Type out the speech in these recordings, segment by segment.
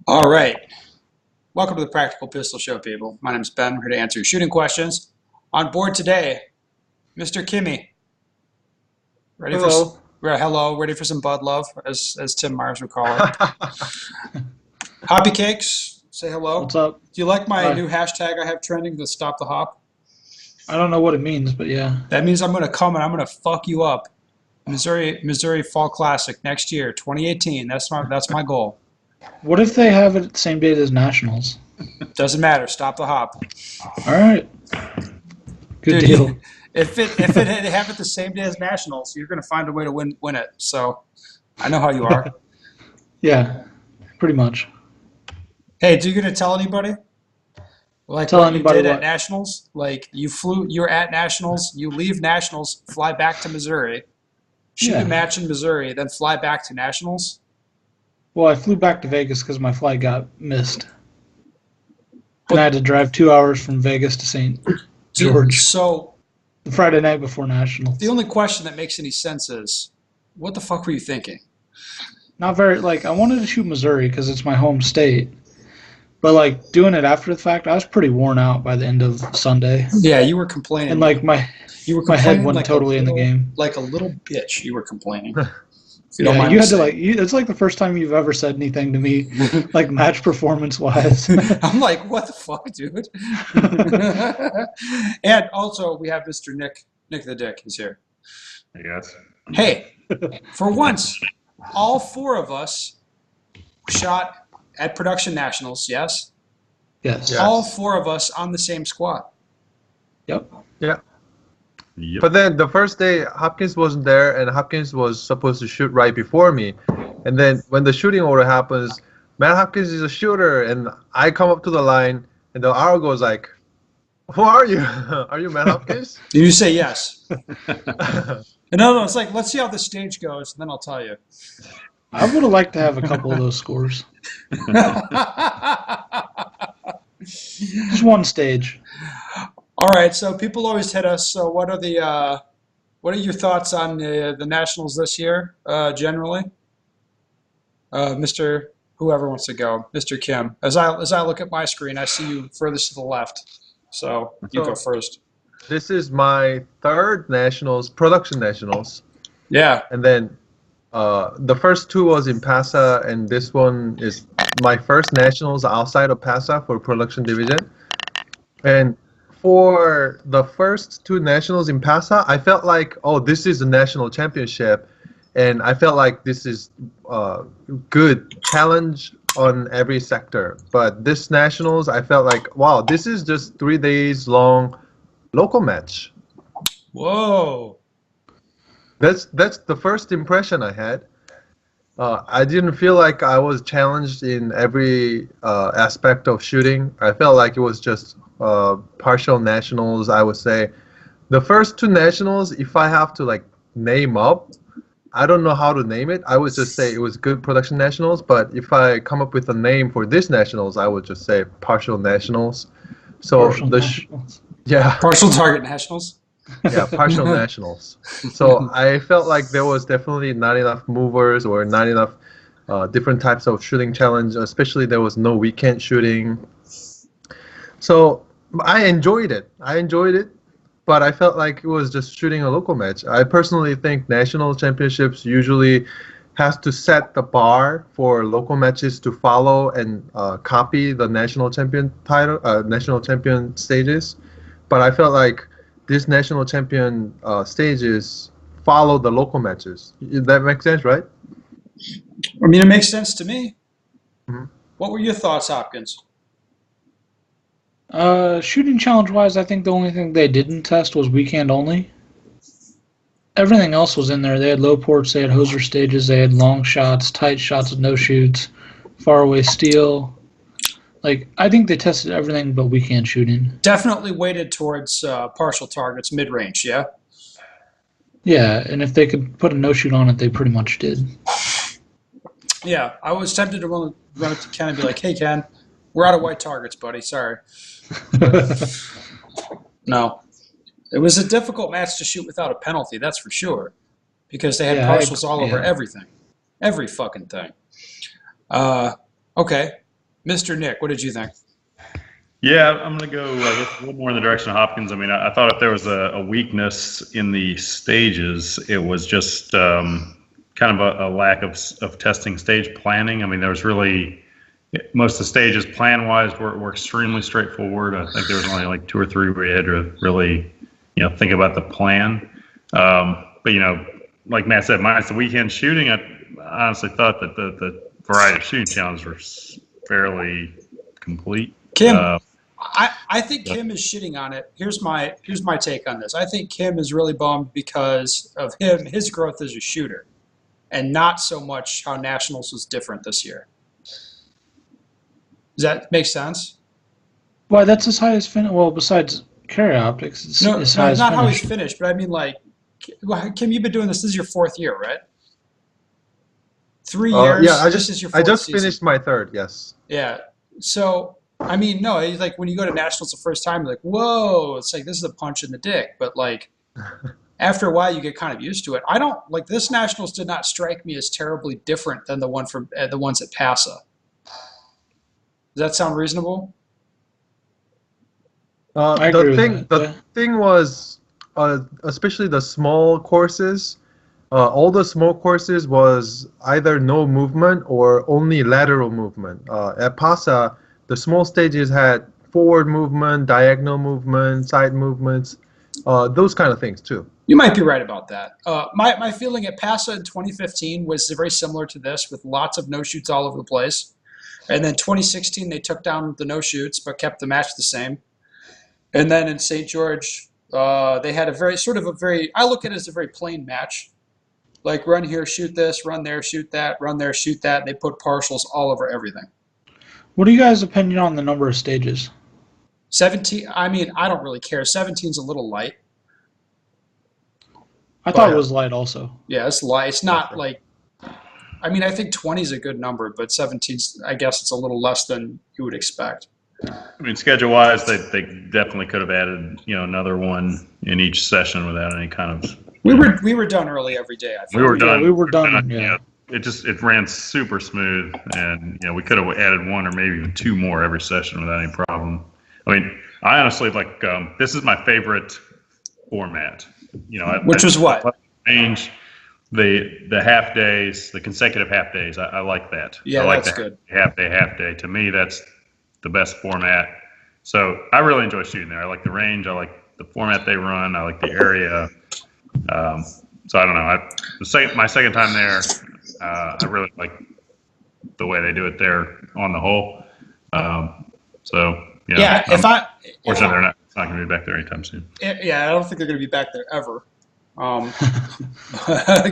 All right. Welcome to the Practical Pistol Show, people. My name's Ben. We're here to answer your shooting questions. On board today, Mr. Kimmy. Ready for Hello. hello? Ready for some Bud Love, as Tim Myers would call it. Hoppy Cakes, say hello. What's up? Do you like my Hi. new hashtag I have trending, the Stop the Hop? I don't know what it means, but yeah. That means I'm going to come and I'm going to fuck you up. Missouri Fall Classic next year, 2018. That's my goal. What if they have it the same date as Nationals? Doesn't matter. Stop the hop. All right. Good Dude, deal. If it had have it the same day as Nationals, you're going to find a way to win it. So I know how you are. Yeah, pretty much. Hey, are you going to tell anybody? Like Tell what you anybody did at what? Nationals? Like you're at Nationals, you leave Nationals, fly back to Missouri, shoot a Yeah. match in Missouri, then fly back to Nationals? Well, I flew back to Vegas because my flight got missed. And I But had to drive 2 hours from Vegas to St. George so the Friday night before the Nationals. only question that makes any sense is, what the fuck were you thinking? Not very, I wanted to shoot Missouri because it's my home state. But, doing it after the fact, I was pretty worn out by the end of Sunday. Yeah, you were complaining. And, my You were my head complaining went totally in the game. like a little bitch. You were complaining. If you don't Yeah, mind you me had to saying. it's like the first time you've ever said anything to me, match performance wise. I'm like, what the fuck, dude? And also, we have Mr. Nick the Dick. He's here. I guess. Hey, for once, all four of us shot at Production Nationals. Yes, Yes. Yeah. all four of us on the same squad. Yep. Yeah. Yep. But then the first day, Hopkins wasn't there, and Hopkins was supposed to shoot right before me. And then when the shooting order happens, Matt Hopkins is a shooter, and I come up to the line, and the RO goes like, "Who are you? Are you Matt Hopkins?" And you say yes. No, it's like, let's see how the stage goes, and then I'll tell you. I would have liked to have a couple of those scores. Just one stage. All right, so people always hit us. So what are your thoughts on the Nationals this year, generally? Mr. Whoever wants to go, Mr. Kim. As I look at my screen, I see you furthest to the left. So you go first. This is my third Nationals, Production Nationals. Yeah. And then the first two was in PASA, and this one is my first Nationals outside of PASA for Production Division. And for the first two Nationals in PASA, I felt like, oh, this is a national championship. And I felt like this is a good challenge on every sector. But this Nationals, I felt like, wow, this is just 3 days long local match. Whoa. That's the first impression I had. I didn't feel like I was challenged in every aspect of shooting. I felt like it was just partial nationals, I would say. The first two nationals, if I have to name up, I don't know how to name it. I would just say it was good production nationals, but if I come up with a name for this nationals, I would just say partial nationals. So Partial nationals. yeah. Partial target Nationals. Yeah, partial nationals. So I felt like there was definitely not enough movers or not enough different types of shooting challenge, especially there was no weekend shooting. So I enjoyed it. But I felt like it was just shooting a local match. I personally think national championships usually has to set the bar for local matches to follow and copy the national champion title, national champion stages. But I felt like this national champion stages follow the local matches. That makes sense, right? I mean, it makes sense to me. Mhm. What were your thoughts, Hopkins? Shooting challenge wise, I think the only thing they didn't test was weekend only. Everything else was in there. They had low ports, they had hoser stages, they had long shots, tight shots with no shoots, far away steel. I think they tested everything but weekend shooting. Definitely weighted towards partial targets, mid-range, yeah? Yeah, and if they could put a no shoot on it, they pretty much did. Yeah, I was tempted to run up to Ken and be like, hey, Ken, we're out of white targets, buddy. Sorry. No. It was a difficult match to shoot without a penalty, that's for sure. Because they had Yeah, partials all over yeah. everything. Every fucking thing. Okay. Mr. Nick, what did you think? Yeah, I'm going to go, I guess, a little more in the direction of Hopkins. I mean, I thought if there was a weakness in the stages, it was just kind of a lack of testing stage planning. I mean, there was really most of the stages plan-wise were extremely straightforward. I think there was only like two or three where you had to really, think about the plan. But like Matt said, minus the weekend shooting, I honestly thought that the variety of shooting challenges were fairly complete. Kim, I think Kim is shitting on it. Here's my take on this. I think Kim is really bummed because of his growth as a shooter, and not so much how Nationals was different this year. Does that make sense? Why, that's his highest finish. Well, besides carry optics, it's No, his no, highest not how finish. he's finished, but I mean, like, Kim, you've been doing this. This is your fourth year, right? 3 years. Yeah, This is your fourth I just season. finished my third. Yes. Yeah. So, I mean, no, it's like when you go to Nationals the first time, you're like, whoa, it's like this is a punch in the dick. But like after a while, you get kind of used to it. I don't like this Nationals did not strike me as terribly different than the ones at PASA. Does that sound reasonable? I agree with that, The yeah. thing was, especially the small courses. All the small courses was either no movement or only lateral movement. At PASA, the small stages had forward movement, diagonal movement, side movements, those kind of things too. You might be right about that. My feeling at PASA in 2015 was very similar to this, with lots of no-shoots all over the place. And then 2016, they took down the no-shoots but kept the match the same. And then in St. George, they had I look at it as a very plain match. Like run here, shoot this, run there, shoot that, run there, shoot that. They put partials all over everything. What are you guys' opinion on the number of stages? 17, I mean, I don't really care. 17's a little light. I thought yeah. it was light also. Yeah, it's light. It's not like, I mean, I think 20 is a good number, but 17's, I guess it's a little less than you would expect. I mean, schedule-wise, they definitely could have added, another one in each session without any kind of. We were done early every day. I We were think. done. we were done, yeah. It ran super smooth, and we could have added one or maybe even two more every session without any problem. I mean, I honestly like this is my favorite format. Which was what? Change the half days, the consecutive half days. I like that. Yeah, I like that's the good. half day. To me, that's the best format. So I really enjoy shooting there. I like the range. I like the format they run. I like the area. So I don't know. My second time there, I really like the way they do it there on the hole. Yeah, Fortunately, they're not going to be back there anytime soon. Yeah, I don't think they're going to be back there ever. Kind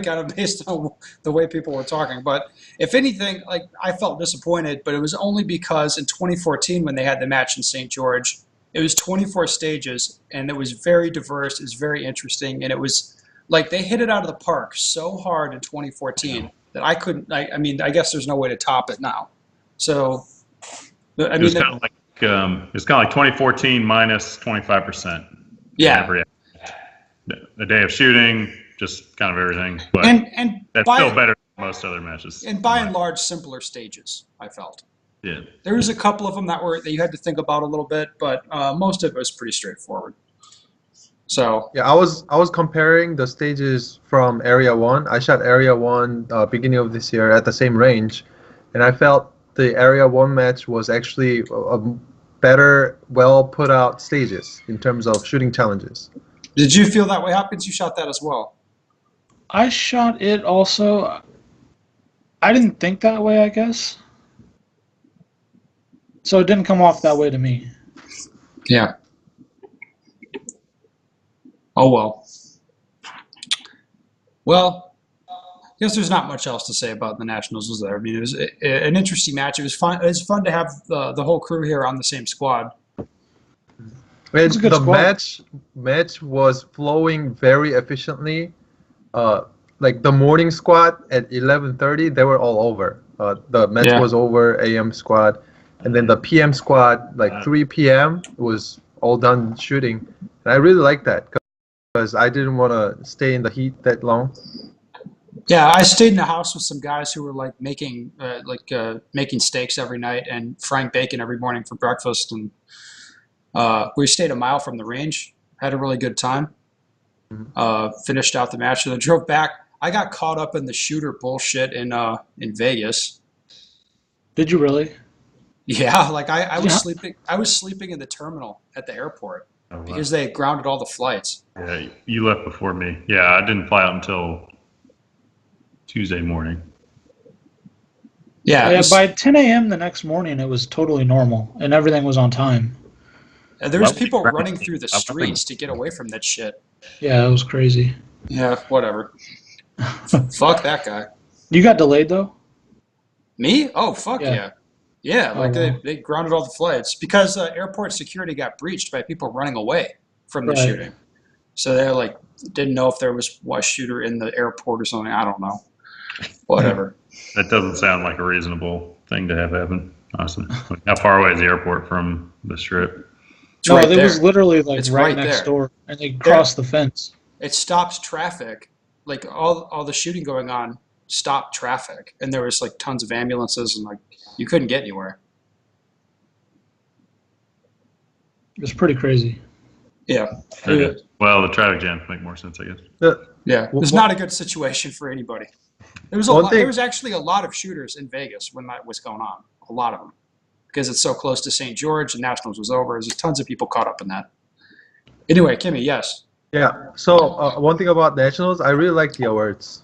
of based on the way people were talking. But if anything, like I felt disappointed, but it was only because in 2014 when they had the match in St. George, it was 24 stages and it was very diverse, it was very interesting, and it was like they hit it out of the park so hard in 2014 that I couldn't. I mean, I guess there's no way to top it now. So, I It was mean, kind of like 2014 minus 25%. yeah. A day of shooting, just kind of everything. But And that's still better than most other matches. And by and large, simpler stages, I felt. Yeah. There was a couple of them that you had to think about a little bit, but most of it was pretty straightforward. So yeah, I was comparing the stages from Area 1. I shot Area 1 beginning of this year at the same range, and I felt the Area 1 match was actually a better, well put out stages in terms of shooting challenges. did you feel that way, Hopkins? You shot that as well. I shot it also. I didn't think that way, I guess. So it didn't come off that way to me. Yeah. Oh, well. Well, I guess there's not much else to say about the Nationals, was there? I mean, it was an interesting match. It was fun. It was fun to have the whole crew here on the same squad. And a good the squad. match was flowing very efficiently. Like the morning squad at 11:30, they were all over. The match Yeah. was over. AM squad, and then the PM squad, like 3 p.m. was all done shooting. And I really like that because I didn't want to stay in the heat that long. Yeah, I stayed in a house with some guys who were like making steaks every night and frying bacon every morning for breakfast, and we stayed a mile from the range. Had a really good time. Finished out the match and then drove back. I got caught up in the shooter bullshit in Vegas. Did you really? Yeah, like I was Yeah. sleeping. I was sleeping in the terminal at the airport Oh, wow. because they had grounded all the flights. Yeah, you left before me. Yeah, I didn't fly out until Tuesday morning. Yeah, Yeah, by 10 a.m. the next morning, it was totally normal, and everything was on time. there was Well, people right. running through the I wasn't- streets to get away from that shit. Yeah, it was crazy. Yeah, whatever. Fuck that guy. You got delayed, though? Me? Oh, fuck Yeah. yeah. Yeah, Oh, like wow. they grounded all the flights because airport security got breached by people running away from the Right. shooting. So they like didn't know if there was a shooter in the airport or something. I don't know. Whatever. That doesn't sound like a reasonable thing to have happen, honestly. Like, how far away is the airport from the strip? It's No, right it there. was literally like It's right right next there. door, and they crossed the fence. It stops traffic. Like all the shooting going on stopped traffic, and there was like tons of ambulances, and like you couldn't get anywhere. It was pretty crazy. Yeah. Okay. Well, the traffic jams make more sense, I guess. Yeah, it was not a good situation for anybody. There was a One lot, thing- there was actually a lot of shooters in Vegas when that was going on. A lot of them, because it's so close to St. George. The Nationals was over. There's tons of people caught up in that. Anyway, Kimmy, yes. Yeah. So one thing about nationals, I really like the awards.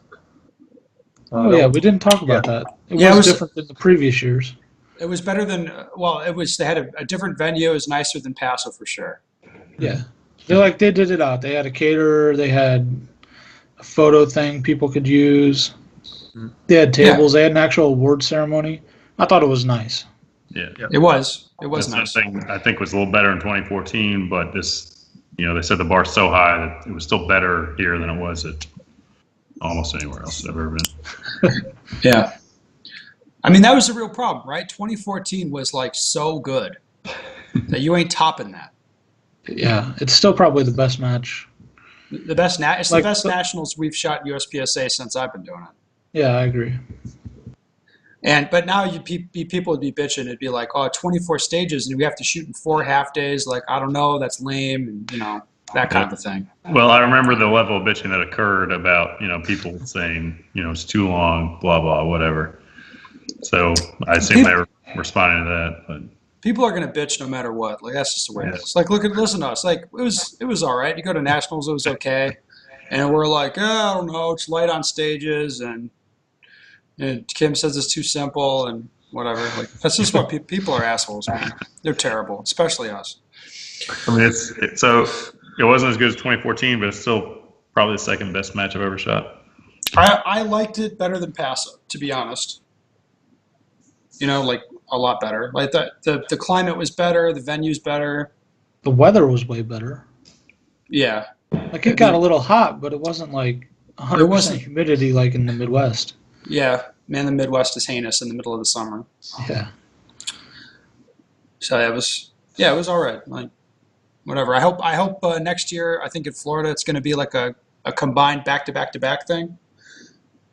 Oh, yeah, we didn't talk about that. It Yeah, it was was- different than the previous years. It was better than it was. They had a different venue. It was nicer than Paso for sure. Yeah. They did it out. They had a caterer, they had a photo thing people could use. They had tables, they had an actual award ceremony. I thought it was nice. Yeah. It was That's nice. something I think was a little better in 2014, but this, they set the bar so high that it was still better here than it was at almost anywhere else I've ever been. Yeah. I mean, that was the real problem, right? 2014 was like so good that you ain't topping that. Yeah, it's still probably the best match. It's Like, the best nationals we've shot in USPSA since I've been doing it. Yeah, I agree. But now people would be bitching. It'd be like, 24 stages, and we have to shoot in 4 half days. Like, I don't know, that's lame, and that kind of a thing. Well, I remember the level of bitching that occurred about, people saying, it's too long, blah, blah, whatever. So I assume they were responding to that. But People are gonna bitch no matter what. Like that's just the way it is. Like listen to us. Like it was all right. You go to nationals, it was okay, and we're like, I don't know, it's light on stages, and Kim says it's too simple and whatever. Like that's just what people are assholes, man. They're terrible, especially us. I mean, so it wasn't as good as 2014, but it's still probably the second best match I've ever shot. I liked it better than Paso, to be honest. Like a lot better. Like the climate was better, the venue's better. The weather was way better. Yeah. Like it got a little hot, but it wasn't like 100% wasn't. humidity like in the Midwest. Yeah. Man, the Midwest is heinous in the middle of the summer. Yeah. So it was all right. Like whatever. I hope next year, I think in Florida it's gonna be like a combined back-to-back-to-back thing.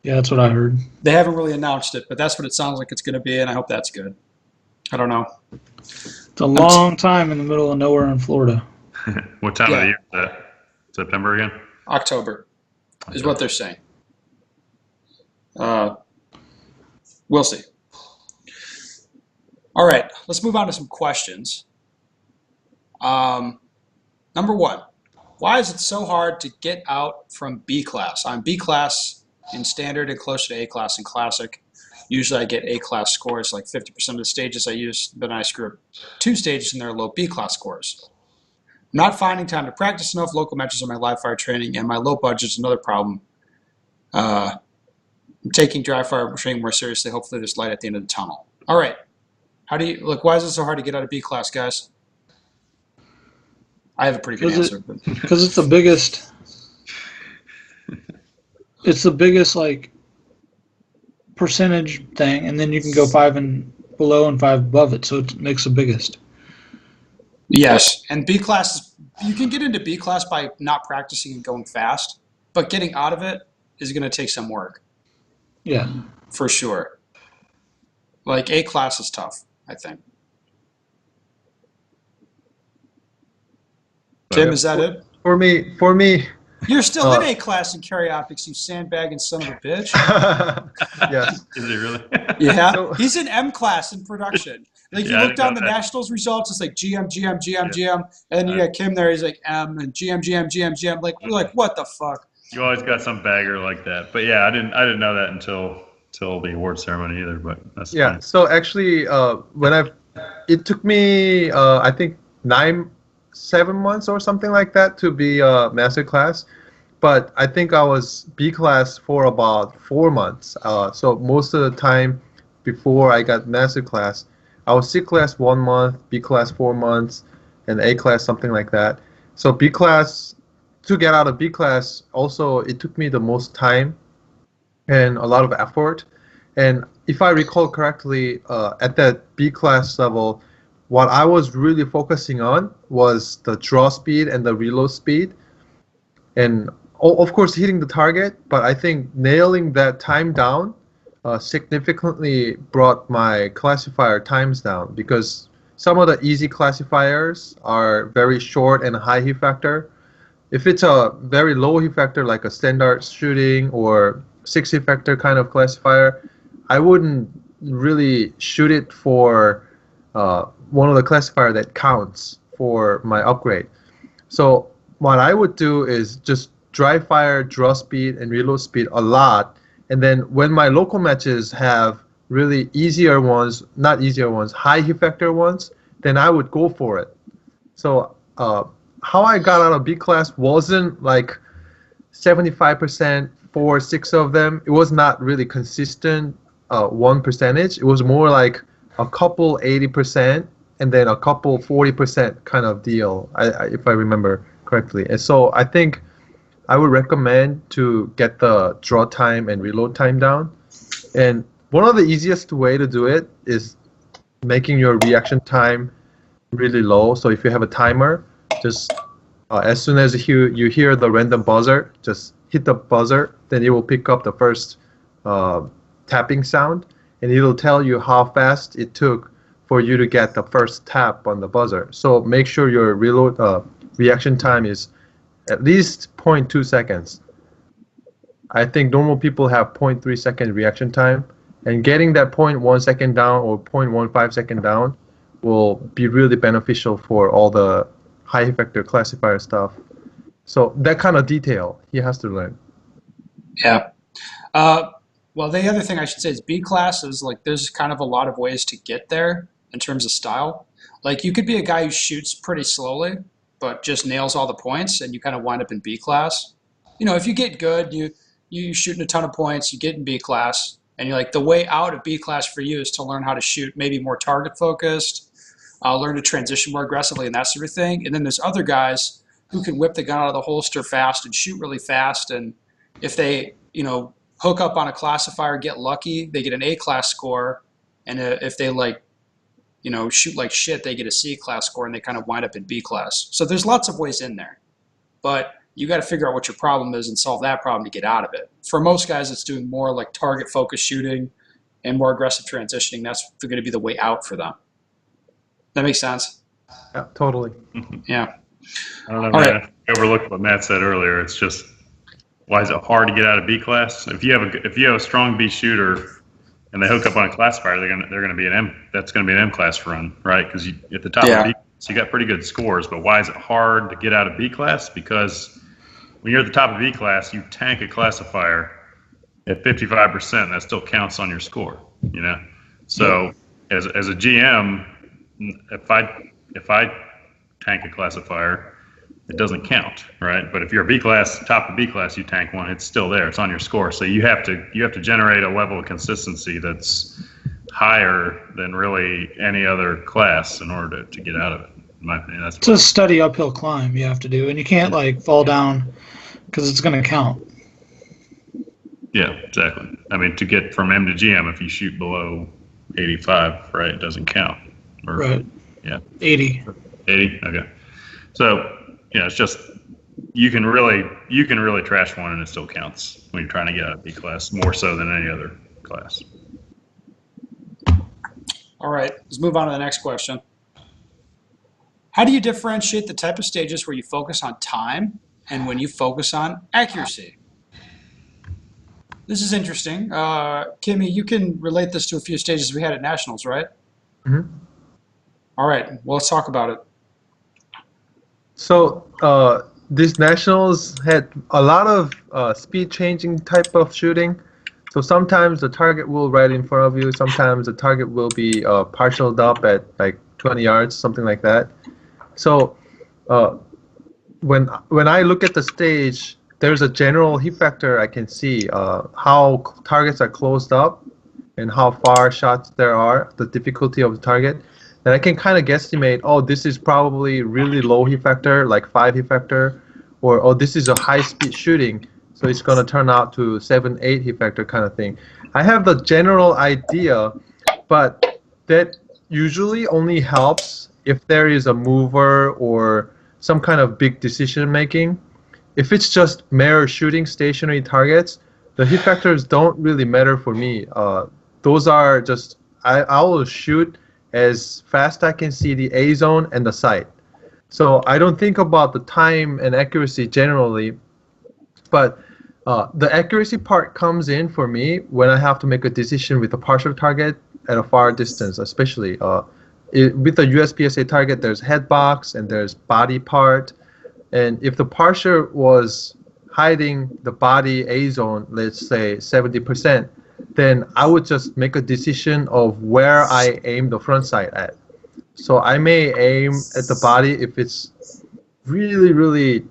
Yeah, that's what I heard. They haven't really announced it, but that's what it sounds like it's going to be, and I hope that's good. I don't know. It's a long time in the middle of nowhere in Florida. What time of the Yeah. year is that? September again? October is what they're saying. We'll see. All right, let's move on to some questions. Number one, why is it so hard to get out from B class? I'm B class in standard and closer to A class in classic. Usually I get A class scores, like 50% of the stages I use, but I screw up 2 stages and they're low B class scores. I'm not finding time to practice enough local matches on my live fire training, and my low budget is another problem. I'm taking dry fire training more seriously. Hopefully there's light at the end of the tunnel. All right. Why is it so hard to get out of B class, guys? I have a pretty good answer. Because it's the biggest. It's the biggest like percentage thing, and then you can go 5 and below and 5 above it, so it makes the biggest. Yes, and B class, you can get into B class by not practicing and going fast, but getting out of it is going to take some work. Yeah. for sure. Like A class is tough, I think. Tim, Yeah. is that it? For me, You're still in uh, A class in carry optics, you sandbagging son of a bitch. yes. Is it really? Yeah, So he's in M class in production. Like you Yeah, I look didn't know down the that. Nationals results, it's like GM, GM, GM, Yeah. GM, and then you got Kim there. He's like M and GM, GM, GM, GM. Like we're like, what the fuck? You always got some bagger like that. But yeah, I didn't know that until the award ceremony either. But that's yeah. funny. So actually, it took me I think 7 months or something like that to be a master class, but I think I was B class for about 4 months. So most of the time before I got master class, I was C class 1 month, B class 4 months, and A class something like that. So B class, to get out of B class, also it took me the most time and a lot of effort. And if I recall correctly, at that B class level, what I was really focusing on was the draw speed and the reload speed, and of course hitting the target. But I think nailing that time down significantly brought my classifier times down, because some of the easy classifiers are very short and high hit factor. If it's a very low hit factor like a standard shooting or 6 hit factor kind of classifier, I wouldn't really shoot it for one of the classifier that counts for my upgrade. So what I would do is just dry fire, draw speed, and reload speed a lot. And then when my local matches have really easier ones, not easier ones, high hit factor ones, then I would go for it. So how I got out of B class wasn't like 75% for 6 of them. It was not really consistent one percentage. It was more like a couple 80% and then a couple 40% kind of deal, if I remember correctly. And so I think I would recommend to get the draw time and reload time down. And one of the easiest way to do it is making your reaction time really low. So if you have a timer, just as soon as you hear the random buzzer, just hit the buzzer. Then it will pick up the first tapping sound, and it'll tell you how fast it took for you to get the first tap on the buzzer. So make sure your reload reaction time is at least 0.2 seconds. I think normal people have 0.3 second reaction time, and getting that 0.1 second down or 0.15 second down will be really beneficial for all the high effector classifier stuff. So that kind of detail he has to learn. Yeah. Well, the other thing I should say is B class is like there's kind of a lot of ways to get there in terms of style. Like you could be a guy who shoots pretty slowly, but just nails all the points, and you kind of wind up in B class. You know, if you get good, you shooting a ton of points, you get in B class, and you're like the way out of B class for you is to learn how to shoot maybe more target focused, learn to transition more aggressively and that sort of thing. And then there's other guys who can whip the gun out of the holster fast and shoot really fast. And if they, hook up on a classifier, get lucky, they get an A class score. And if they shoot like shit, they get a C class score and they kind of wind up in B class. So there's lots of ways in there, but you got to figure out what your problem is and solve that problem to get out of it. For most guys, it's doing more like target focused shooting and more aggressive transitioning. That's going to be the way out for them. That makes sense. Yeah, totally. Yeah. I don't know, All man. right. I overlooked what Matt said earlier. It's just, why is it hard to get out of B class? If you have a strong B shooter and they hook up on a classifier, they're gonna be an M. That's gonna be an M class run, right? Because at the top of B class, you got pretty good scores. But why is it hard to get out of B class? Because when you're at the top of B class, you tank a classifier at 55%. That still counts on your score. So as a GM, if I tank a classifier, it doesn't count, right? But if you're a B class, top of B class, you tank one, it's still there. It's on your score. So you have to generate a level of consistency that's higher than really any other class in order to get out of it. In my opinion, it's a steady uphill climb you have to do, and you can't fall down because it's going to count. Yeah, exactly. I mean, to get from M to GM, if you shoot below 85, right, it doesn't count. Right. Yeah. 80. 80. Okay. So it's just you can really trash one and it still counts when you're trying to get out of B class, more so than any other class. All right, let's move on to the next question. How do you differentiate the type of stages where you focus on time and when you focus on accuracy? This is interesting. Kimmy, you can relate this to a few stages we had at Nationals, right? Mhm. All right, well, let's talk about it. So these nationals had a lot of speed changing type of shooting. So sometimes the target will right in front of you. Sometimes the target will be partialed up at like 20 yards, something like that. So when I look at the stage, there's a general hit factor I can see how targets are closed up and how far shots there are, the difficulty of the target. And I can kind of guesstimate, oh, this is probably really low hit factor, like 5 hit factor, or oh, this is a high speed shooting, so it's going to turn out to 7, 8 hit factor kind of thing. I have the general idea, but that usually only helps if there is a mover or some kind of big decision making. If it's just mere shooting stationary targets, the hit factors don't really matter for me. Those are just, I will shoot as fast I can see the A zone and the sight. So I don't think about the time and accuracy generally, but the accuracy part comes in for me when I have to make a decision with a partial target at a far distance, especially. With the USPSA target, there's head box and there's body part. And if the partial was hiding the body A zone, let's say 70%, then I would just make a decision of where I aim the front sight at. So I may aim at the body if it's really, really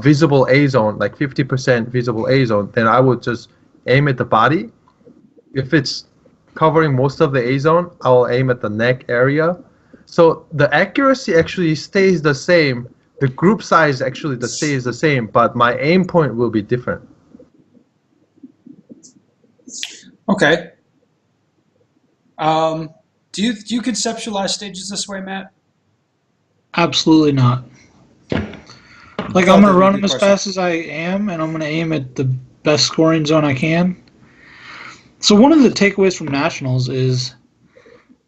visible A zone, like 50% visible A zone, then I would just aim at the body. If it's covering most of the A zone, I will aim at the neck area. So the accuracy actually stays the same. The group size actually stays the same, but my aim point will be different. Okay. Do you conceptualize stages this way, Matt? Absolutely not. Like, I'm going to run them as fast as I am, and I'm going to aim at the best scoring zone I can. So one of the takeaways from Nationals is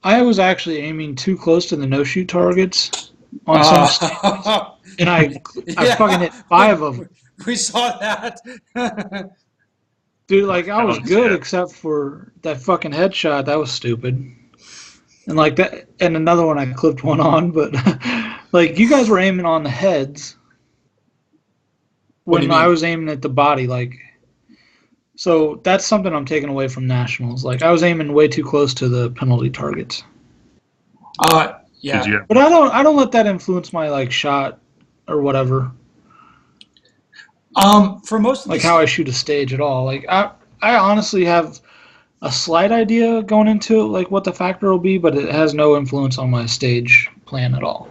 I was actually aiming too close to the no-shoot targets on some stages, and I fucking hit 5 of them. We saw that. Dude, like, I was good except for that fucking headshot. That was stupid. And like that, and another one I clipped one on, but like, you guys were aiming on the heads when I was aiming at the body, like. So that's something I'm taking away from Nationals. Like, I was aiming way too close to the penalty targets. Yeah. But I don't let that influence my like shot or whatever. For most of like how I shoot a stage at all. Like, I honestly have a slight idea going into it, like what the factor will be, but it has no influence on my stage plan at all.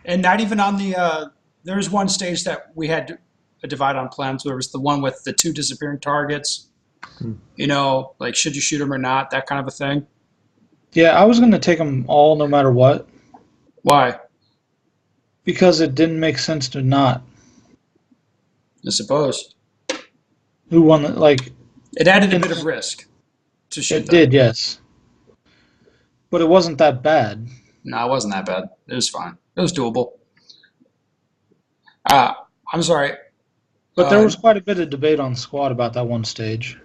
And not even on the there's one stage that we had a divide on plans. There was the one with the 2 disappearing targets. You know, like, should you shoot them or not, that kind of a thing. Yeah, I was going to take them all no matter what. Why? Because it didn't make sense to not. I suppose. Who won the, like... It added a bit of risk to shoot them. It did, yes. But it wasn't that bad. No, it wasn't that bad. It was fine. It was doable. I'm sorry. But there was quite a bit of debate on squad about that one stage.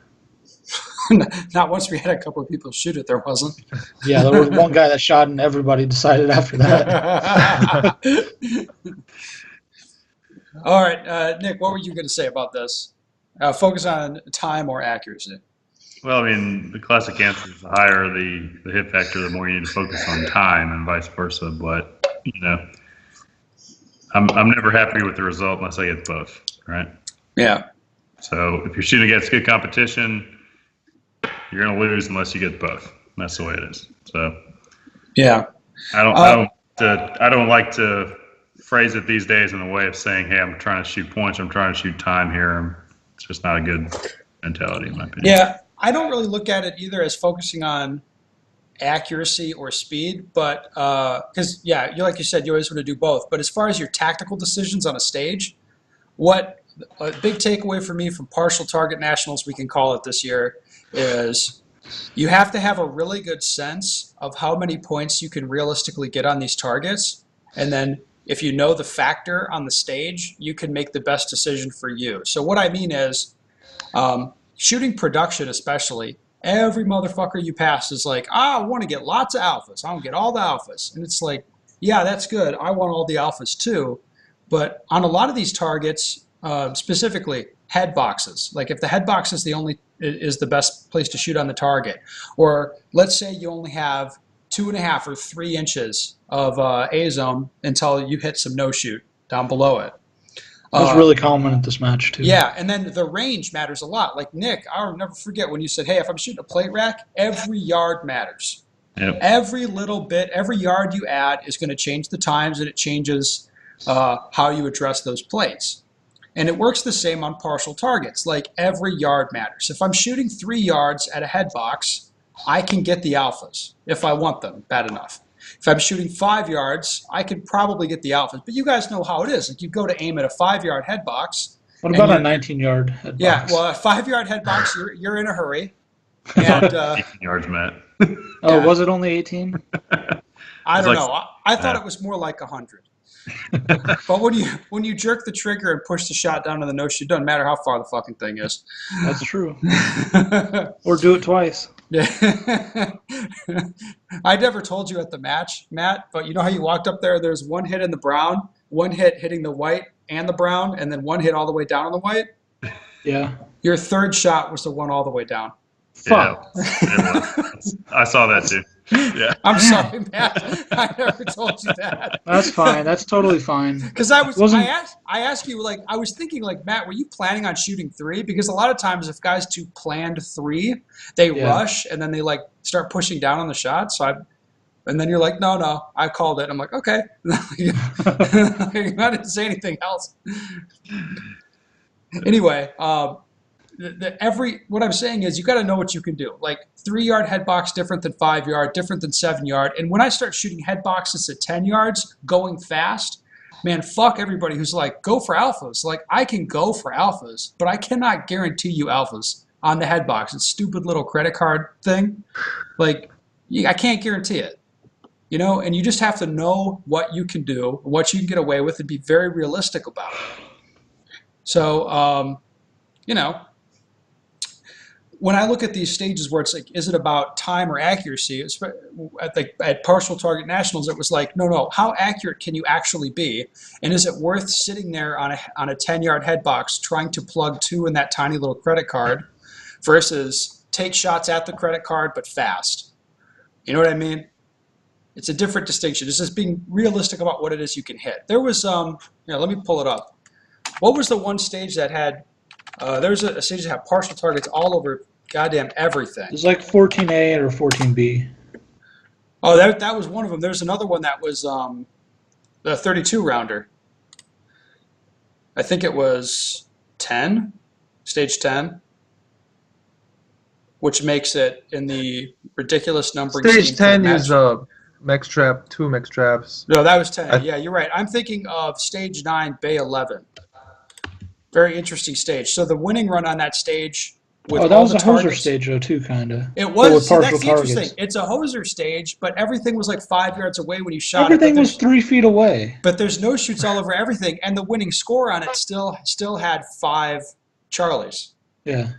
Not once we had a couple of people shoot it, there wasn't. Yeah, there was one guy that shot and everybody decided after that. All right, Nick, what were you going to say about this? Focus on time or accuracy? Well, I mean, the classic answer is the higher the hit factor, the more you need to focus on time and vice versa. But, you know, I'm never happy with the result unless I get both, right? Yeah. So if you're shooting against good competition, you're going to lose unless you get both. That's the way it is. So yeah, I don't like to phrase it these days in a way of saying, "Hey, I'm trying to shoot points. I'm trying to shoot time here." It's just not a good mentality, in my opinion. Yeah, I don't really look at it either as focusing on accuracy or speed, but because like you said, you always want to do both. But as far as your tactical decisions on a stage, what a big takeaway for me from partial target nationals, we can call it this year, is you have to have a really good sense of how many points you can realistically get on these targets. And then if you know the factor on the stage, you can make the best decision for you. So what I mean is, shooting production especially, every motherfucker you pass is like, I want to get lots of alphas. I want to get all the alphas. And it's like, yeah, that's good. I want all the alphas too. But on a lot of these targets, specifically head boxes, like if the head box is the best place to shoot on the target, or let's say you only have 2.5 or 3 inches of A zone until you hit some no shoot down below it. That was really common at this match too. Yeah, and then the range matters a lot. Like Nick, I'll never forget when you said, hey, if I'm shooting a plate rack, every yard matters. Yep. Every little bit, every yard you add is going to change the times, and it changes how you address those plates. And it works the same on partial targets. Like every yard matters. If I'm shooting 3 yards at a head box, I can get the alphas if I want them bad enough. If I'm shooting 5 yards, I could probably get the alphas. But you guys know how it is. Like you go to aim at a 5-yard head box. What about a 19-yard head box? Yeah, well, a 5-yard head box, you're in a hurry. And 18 yards, Matt. Oh, yeah. was it only 18? I don't It's like- know. I thought it was more like 100. But when you jerk the trigger and push the shot down to the no shoot, doesn't matter how far the fucking thing is. That's true. Or do it twice. Yeah. I never told you at the match, Matt, but you know how you walked up there, there's one hit in the brown, one hit hitting the white and the brown, and then one hit all the way down on the white? Yeah. Your third shot was the one all the way down. Fuck. Yeah, it was. I saw that too. Yeah. I'm sorry, Matt. I never told you that. That's fine. That's totally fine. Because I asked you, like, I was thinking, like, Matt, were you planning on shooting 3? Because a lot of times if guys do planned 3, they rush and then they, like, start pushing down on the shot. And then you're like, no, I called it. I'm like, okay. I didn't say anything else. Anyway, what I'm saying is you got to know what you can do. Like 3-yard head box different than 5-yard, different than 7-yard. And when I start shooting head boxes at 10 yards, going fast, man, fuck everybody who's like, go for alphas. Like I can go for alphas, but I cannot guarantee you alphas on the head box. It's a stupid little credit card thing. Like I can't guarantee it. You know, and you just have to know what you can do, what you can get away with, and be very realistic about it. So, you know, when I look at these stages where it's like, is it about time or accuracy? It's at partial target nationals, it was like, no, how accurate can you actually be? And is it worth sitting there on a 10-yard head box trying to plug 2 in that tiny little credit card versus take shots at the credit card but fast? You know what I mean? It's a different distinction. It's just being realistic about what it is you can hit. There was, let me pull it up. What was the one stage that had, there's a stage that had partial targets all over goddamn everything. It's like 14A or 14B. Oh, that was one of them. There's another one that was the 32 rounder. I think it was 10, stage 10, which makes it in the ridiculous numbering scheme. Stage 10 is max trap, 2 max traps. No, that was 10. Yeah, you're right. I'm thinking of stage 9, bay 11. Very interesting stage. So the winning run on that stage with that all was the a targets, hoser stage though too, kind of. It was. With See, partial that's the targets. interesting. It's a hoser stage, but everything was like 5 yards away when you shot Everything it. was 3 feet away. But there's no shoots all over everything, and the winning score on it still had 5 Charlies. Yeah.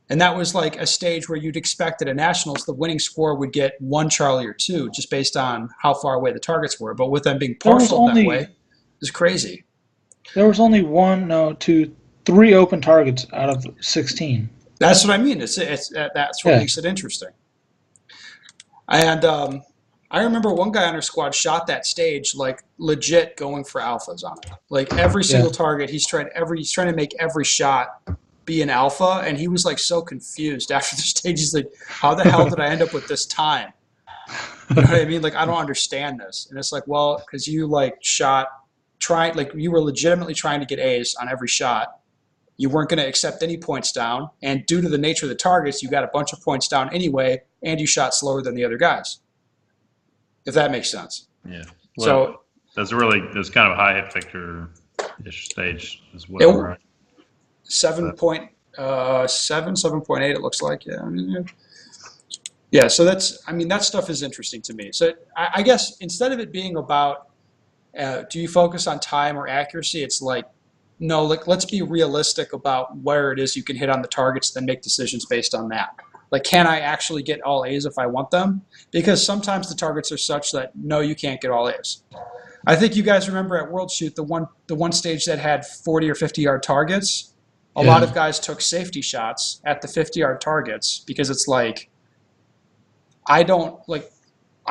And that was like a stage where you'd expect at a nationals the winning score would get 1 Charlie or 2, just based on how far away the targets were. But with them being partial that way, it's crazy. There was only 3 open targets out of 16. That's what I mean. That's what makes it interesting. And I remember one guy on our squad shot that stage like legit going for alphas on it. Like every single target, he's trying to make every shot be an alpha, and he was like so confused after the stage. He's like, "How the hell did I end up with this time?" You know what I mean? Like I don't understand this. And it's like, well, because you like you were legitimately trying to get A's on every shot. You weren't going to accept any points down, and due to the nature of the targets, you got a bunch of points down anyway, and you shot slower than the other guys. If that makes sense. Yeah. So Well, there's kind of a high hit factor ish stage is what I'm right. 7.8 it looks like. Yeah. Yeah, so that stuff is interesting to me. So I guess instead of it being about do you focus on time or accuracy, it's like, no, like let's be realistic about where it is you can hit on the targets, then make decisions based on that. Like, can I actually get all A's if I want them? Because sometimes the targets are such that no, you can't get all A's. I think you guys remember at World Shoot the one stage that had 40 or 50-yard targets. A lot of guys took safety shots at the 50-yard targets because it's like, I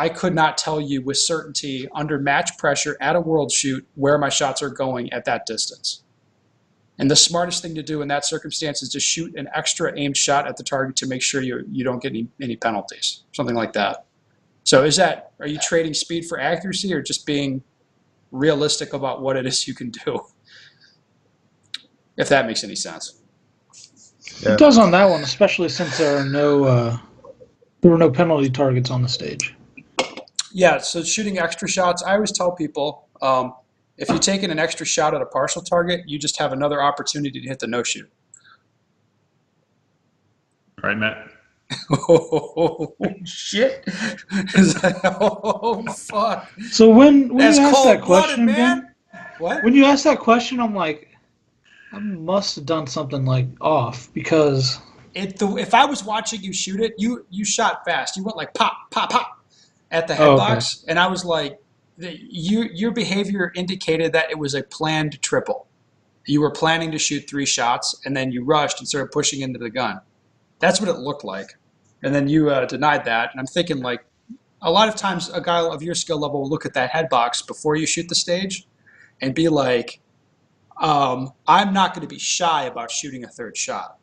could not tell you with certainty under match pressure at a World Shoot where my shots are going at that distance. And the smartest thing to do in that circumstance is to shoot an extra aimed shot at the target to make sure you don't get any penalties, something like that. So are you trading speed for accuracy or just being realistic about what it is you can do? If that makes any sense. Yeah. It does on that one, especially since there were no penalty targets on the stage. Yeah, so shooting extra shots, I always tell people, if you're taking an extra shot at a partial target, you just have another opportunity to hit the no-shoot. Right, Matt? Oh, shit. Oh, fuck. So when you asked that question, man, what? When you asked that question, I'm like, I must have done something like off because if I was watching you shoot it, you shot fast. You went like pop, pop, pop at the head box, and I was like, your behavior indicated that it was a planned triple. You were planning to shoot 3 shots, and then you rushed and started pushing into the gun. That's what it looked like. And then you denied that, and I'm thinking like, a lot of times a guy of your skill level will look at that head box before you shoot the stage and be like, I'm not going to be shy about shooting a third shot.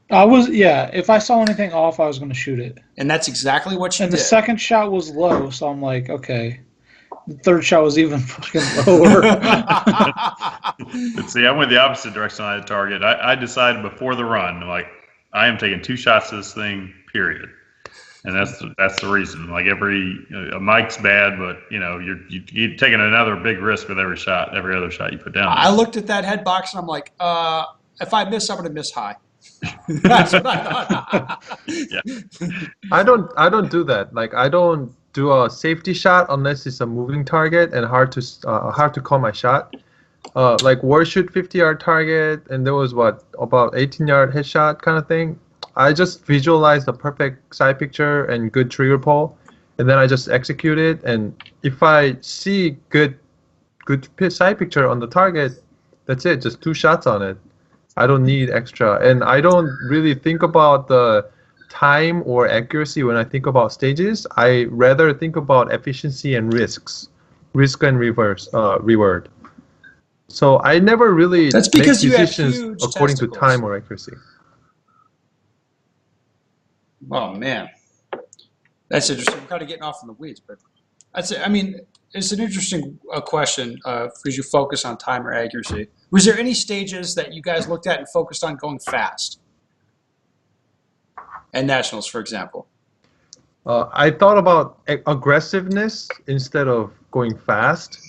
If I saw anything off, I was going to shoot it. And that's exactly what you did. And the second shot was low, so I'm like, okay. The third shot was even fucking lower. See, I went the opposite direction on the target. I decided before the run, like, I am taking 2 shots of this thing, period. And that's the reason. Like a mic's bad, but you're taking another big risk with every other shot you put down. I looked at that head box and I'm like, if I miss, I'm gonna miss high. That's what I thought. Yeah. I don't do that. Like I don't do a safety shot unless it's a moving target and hard to call my shot. Like War Shoot 50-yard target, and there was about 18-yard headshot kind of thing. I just visualize the perfect side picture and good trigger pull, and then I just execute it. And if I see good side picture on the target, that's it. Just 2 shots on it. I don't need extra, and I don't really think about the time or accuracy when I think about stages. I rather think about efficiency and risk and reward. So I never really That's because make you have decisions huge according testicles. to time or accuracy. Oh man, that's interesting. We're kind of getting off in the weeds, but it's an interesting question because you focus on time or accuracy. Was there any stages that you guys looked at and focused on going fast? And nationals, for example. I thought about aggressiveness instead of going fast.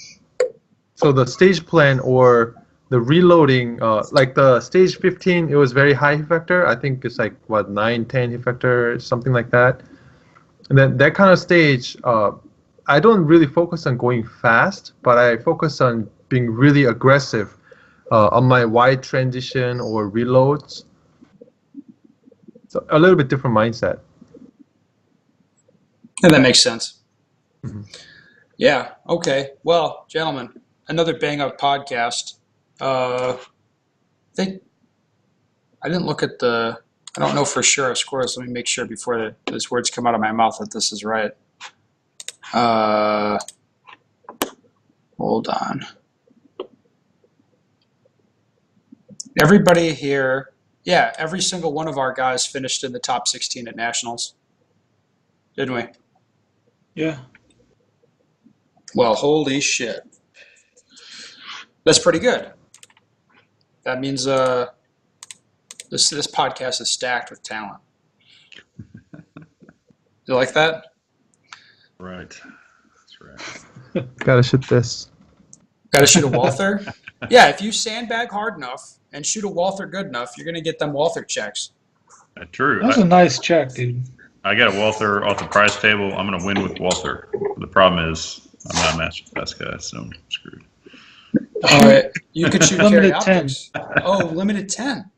So the stage plan or the reloading, like the stage 15, it was very high hit factor. I think it's like 9, 10 hit factor, something like that. And then that kind of stage, I don't really focus on going fast, but I focus on being really aggressive on my wide transition or reloads. So a little bit different mindset. And that makes sense. Mm-hmm. Yeah. Okay. Well, gentlemen, another bang up podcast. I didn't look at I don't know for sure of scores. Let me make sure before those words come out of my mouth that this is right. Hold on. Everybody here, every single one of our guys finished in the top 16 at nationals. Didn't we? Yeah. Well, holy shit. That's pretty good. That means this podcast is stacked with talent. You like that? Right. That's right. Gotta shoot this. Got to shoot a Walther? Yeah, if you sandbag hard enough and shoot a Walther good enough, you're going to get them Walther checks. True. That was a nice check, dude. I got a Walther off the price table. I'm going to win with Walther. The problem is I'm not a master class guy, so I'm screwed. All right. You could shoot Limited carry optics. Oh, limited 10.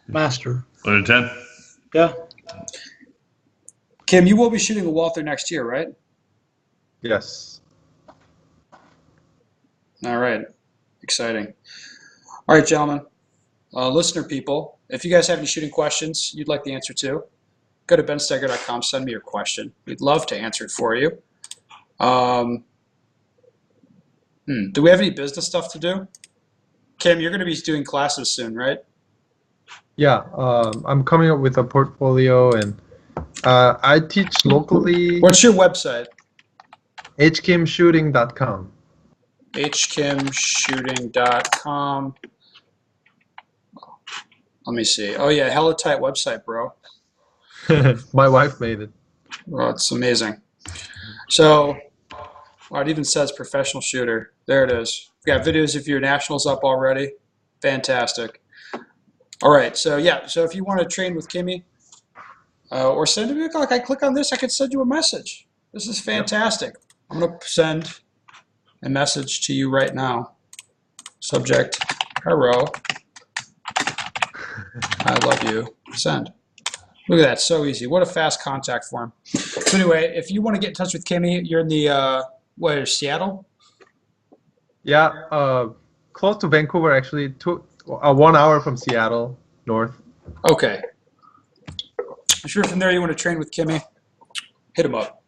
Master. Limited 10? Yeah. Kim, you will be shooting a Walther next year, right? Yes. All right. Exciting. All right, gentlemen. Listener people, if you guys have any shooting questions you'd like the answer to, go to bensteger.com, send me your question. We'd love to answer it for you. Do we have any business stuff to do? Kim, you're going to be doing classes soon, right? Yeah, I'm coming up with a portfolio, and I teach locally. What's your website? hkimshooting.com. hkimshooting.com. Let me see. Oh, yeah, hella tight website, bro. My wife made it. Well, it's amazing. So, it even says professional shooter. There it is. We got videos of your nationals up already. Fantastic. All right, so yeah, so if you want to train with Kimmy, or send me, like I click on this, I could send you a message. This is fantastic. I'm going to send a message to you right now. Subject, hello. I love you. Send. Look at that, so easy. What a fast contact form. So anyway, if you want to get in touch with Kimmy, you're in the, Seattle? Yeah, close to Vancouver, actually. 1 hour from Seattle, north. Okay. If you're from there, you want to train with Kimmy, hit him up.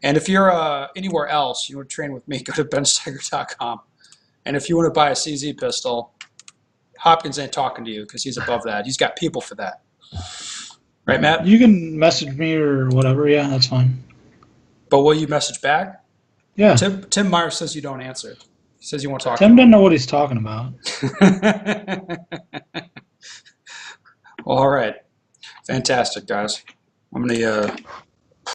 And if you're anywhere else, you want to train with me, go to bensteger.com. And if you want to buy a CZ pistol, Hopkins ain't talking to you because he's above that. He's got people for that. Right, Matt? You can message me or whatever. Yeah, that's fine. But will you message back? Yeah. Tim Meyer says you don't answer. He says you won't talk. Tim doesn't know what he's talking about. Well, all right. Fantastic, guys. I'm going to